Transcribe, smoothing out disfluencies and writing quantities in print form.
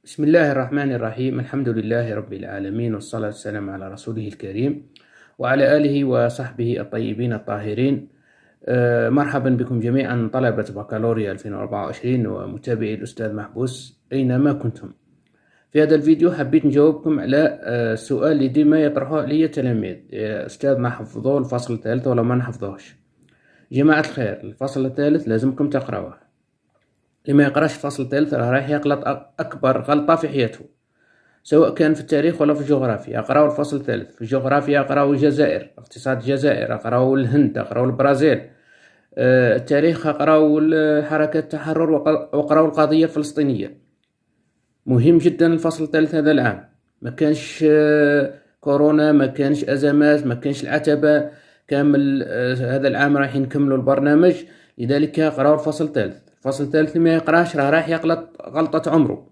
بسم الله الرحمن الرحيم. الحمد لله رب العالمين، والصلاة والسلام على رسوله الكريم وعلى آله وصحبه الطيبين الطاهرين. مرحبا بكم جميعا طلبة بكالوريا 2024 ومتابعي الأستاذ محبوس أينما كنتم. في هذا الفيديو حبيت نجاوبكم على السؤال اللي ديما يطرحوه علي التلاميذ: يا أستاذ نحفظوا الفصل الثالث ولا ما نحفظوهش؟ جماعة الخير، الفصل الثالث لازمكم تقرأوه. اللي ما يقراش الفصل الثالث راح يغلط أكبر غلطة في حياته، سواء كان في التاريخ ولا في الجغرافيا. اقراو الفصل الثالث. في الجغرافيا اقراو الجزائر، اقتصاد الجزائر، اقراو الهند، اقراو البرازيل. التاريخ اقراو حركة التحرر واقراو القضية الفلسطينية. مهم جدا الفصل الثالث هذا العام. ما كانش كورونا، ما كانش ازمات، ما كانش العتبة كامل. هذا العام راح نكملوا البرنامج، لذلك اقراو الفصل الثالث. الفصل الثالث ما يقراش راح يغلط غلطة عمره.